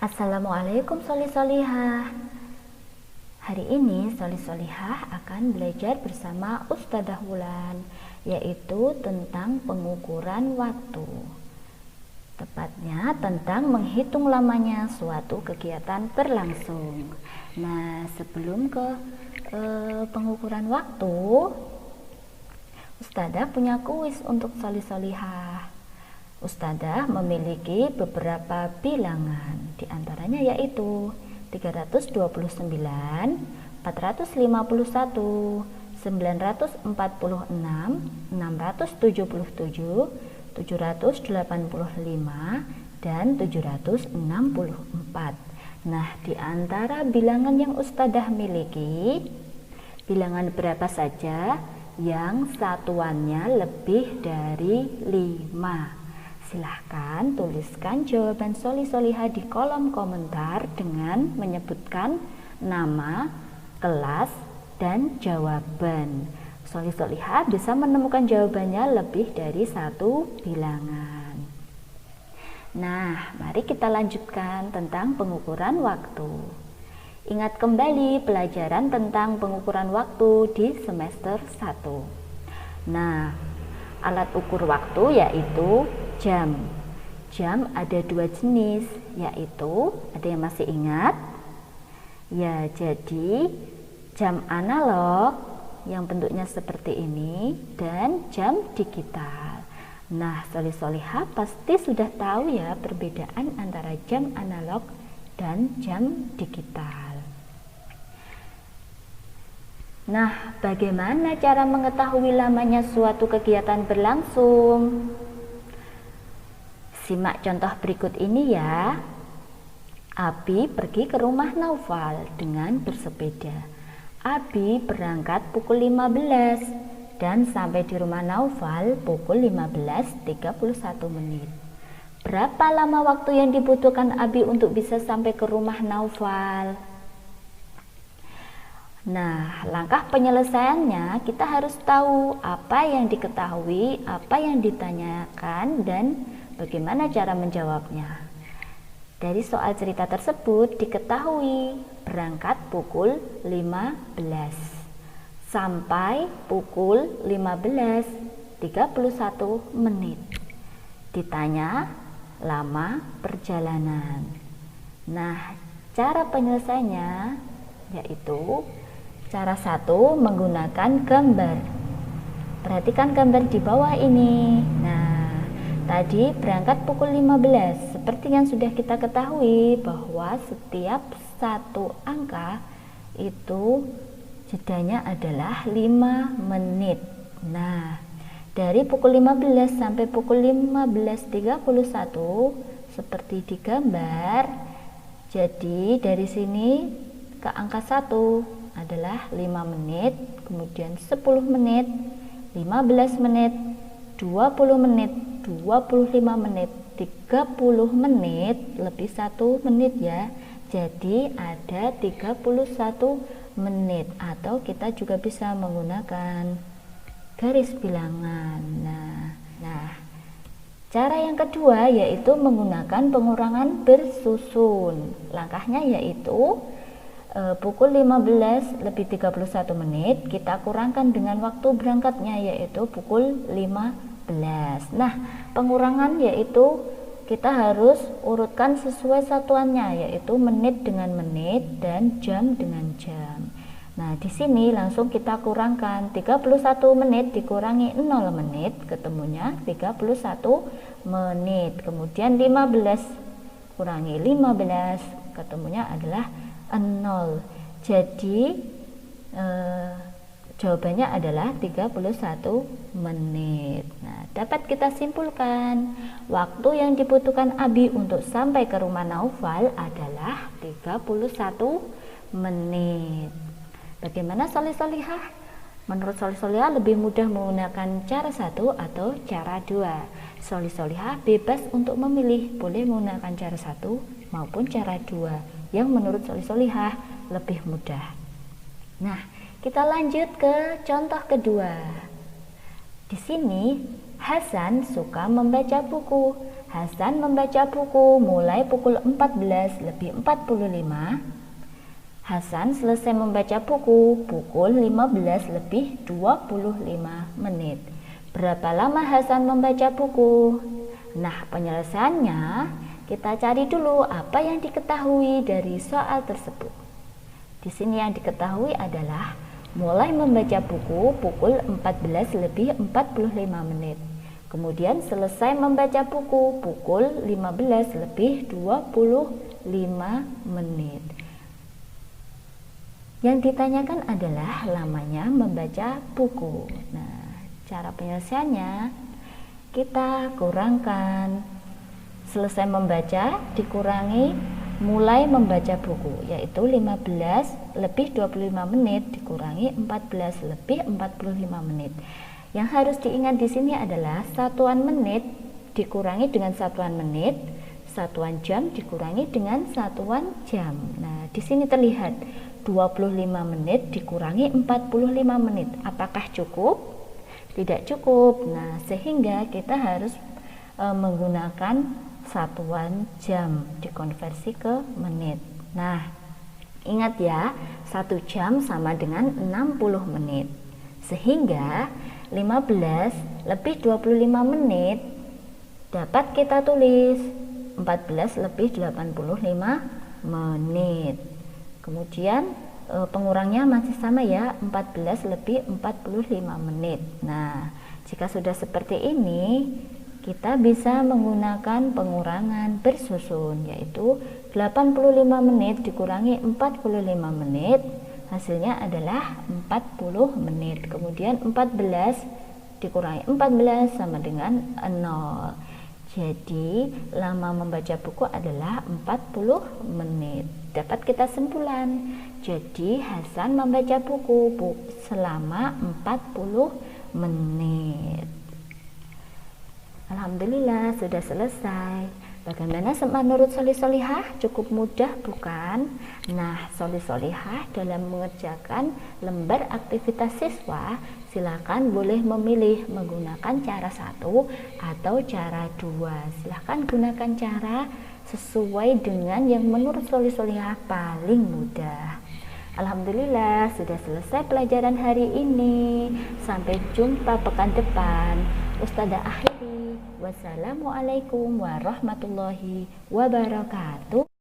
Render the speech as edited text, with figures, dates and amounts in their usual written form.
Assalamualaikum Soli Solihah. Hari ini Soli Solihah akan belajar bersama Ustadzah Wulan, yaitu tentang pengukuran waktu. Tepatnya tentang menghitung lamanya suatu kegiatan berlangsung. Nah, sebelum ke pengukuran waktu, Ustadzah punya kuis untuk Soli Solihah. Ustadzah memiliki beberapa bilangan, diantaranya yaitu 329, 451, 946, 677, 785, dan 764. Nah, di antara bilangan yang Ustadzah miliki, bilangan berapa saja yang satuannya lebih dari 5? Silahkan tuliskan jawaban Soli Solihah di kolom komentar dengan menyebutkan nama, kelas, dan jawaban. Soli Solihah bisa menemukan jawabannya lebih dari satu bilangan. Nah, mari kita lanjutkan tentang pengukuran waktu. Ingat kembali pelajaran tentang pengukuran waktu di semester 1. Nah, alat ukur waktu yaitu jam. Jam ada 2 jenis, yaitu, ada yang masih ingat? Ya, jadi jam analog yang bentuknya seperti ini dan jam digital. Nah, Soli Solihah pasti sudah tahu ya perbedaan antara jam analog dan jam digital. Nah, bagaimana cara mengetahui lamanya suatu kegiatan berlangsung? Simak contoh berikut ini ya. Abi pergi ke rumah Naufal dengan bersepeda. Abi berangkat pukul 15 dan sampai di rumah Naufal pukul 15.31 menit. Berapa lama waktu yang dibutuhkan Abi untuk bisa sampai ke rumah Naufal? Nah, langkah penyelesaiannya kita harus tahu apa yang diketahui, apa yang ditanyakan, dan bagaimana cara menjawabnya. Dari soal cerita tersebut diketahui berangkat pukul 15 sampai pukul 15.31 menit. Ditanya lama perjalanan. Nah, cara penyelesaiannya yaitu cara 1 menggunakan gambar. Perhatikan gambar di bawah ini. Nah, tadi berangkat pukul 15. Seperti yang sudah kita ketahui bahwa setiap satu angka itu jedanya adalah 5 menit. Nah, dari pukul 15 sampai pukul 15.31 seperti di gambar. Jadi dari sini ke angka 1 adalah 5 menit, kemudian 10 menit, 15 menit, 20 menit, 25 menit, 30 menit lebih 1 menit ya. Jadi ada 31 menit, atau kita juga bisa menggunakan garis bilangan. Nah, cara yang kedua yaitu menggunakan pengurangan bersusun. Langkahnya yaitu pukul 15 lebih 31 menit kita kurangkan dengan waktu berangkatnya yaitu pukul 15. Nah, pengurangan yaitu kita harus urutkan sesuai satuannya yaitu menit dengan menit dan jam dengan jam. Nah, di sini langsung kita kurangkan 31 menit dikurangi 0 menit ketemunya 31 menit. Kemudian 15 kurangi 15 ketemunya adalah 0. Jadi jawabannya adalah 31 menit. Nah, dapat kita simpulkan waktu yang dibutuhkan Abi untuk sampai ke rumah Naufal adalah 31 menit. Bagaimana Soli Solihah? Menurut Soli Solihah lebih mudah menggunakan cara 1 atau cara 2. Soli Solihah bebas untuk memilih, boleh menggunakan cara 1 maupun cara 2 yang menurut Soli Solihah lebih mudah. Nah, kita lanjut ke contoh kedua. Di sini Hasan suka membaca buku. Hasan membaca buku mulai pukul 14 lebih 45. Hasan selesai membaca buku pukul 15 lebih 25 menit. Berapa lama Hasan membaca buku? Nah, penyelesaiannya kita cari dulu apa yang diketahui dari soal tersebut. Di sini yang diketahui adalah mulai membaca buku pukul 14 lebih 45 menit. Kemudian selesai membaca buku pukul 15 lebih 25 menit. Yang ditanyakan adalah lamanya membaca buku. Nah, cara penyelesaiannya kita kurangkan selesai membaca dikurangi mulai membaca buku, yaitu 15 lebih 25 menit dikurangi 14 lebih 45 menit. Yang harus diingat di sini adalah satuan menit dikurangi dengan satuan menit, satuan jam dikurangi dengan satuan jam. Nah, di sini terlihat 25 menit dikurangi 45 menit. Apakah cukup? Tidak cukup. Nah, sehingga kita harus menggunakan satuan jam dikonversi ke menit. Nah, ingat ya, 1 jam sama dengan 60 menit. Sehingga 15 lebih 25 menit dapat kita tulis 14 lebih 85 menit. Kemudian pengurangnya masih sama ya, 14 lebih 45 menit. Nah, jika sudah seperti ini, kita bisa menggunakan pengurangan bersusun, yaitu 85 menit dikurangi 45 menit, hasilnya adalah 40 menit. Kemudian 14 dikurangi 14 sama dengan 0. Jadi lama membaca buku adalah 40 menit. Dapat kita simpulan. Jadi Hasan membaca buku selama 40 menit. Alhamdulillah sudah selesai. Bagaimana menurut Soli Solihah? Cukup mudah bukan? Nah, Soli Solihah dalam mengerjakan lembar aktivitas siswa, silakan boleh memilih menggunakan cara 1 atau cara 2. Silakan gunakan cara sesuai dengan yang menurut Soli Solihah paling mudah. Alhamdulillah sudah selesai pelajaran hari ini. Sampai jumpa pekan depan. Ustadzah akhiri. Wassalamualaikum warahmatullahi wabarakatuh.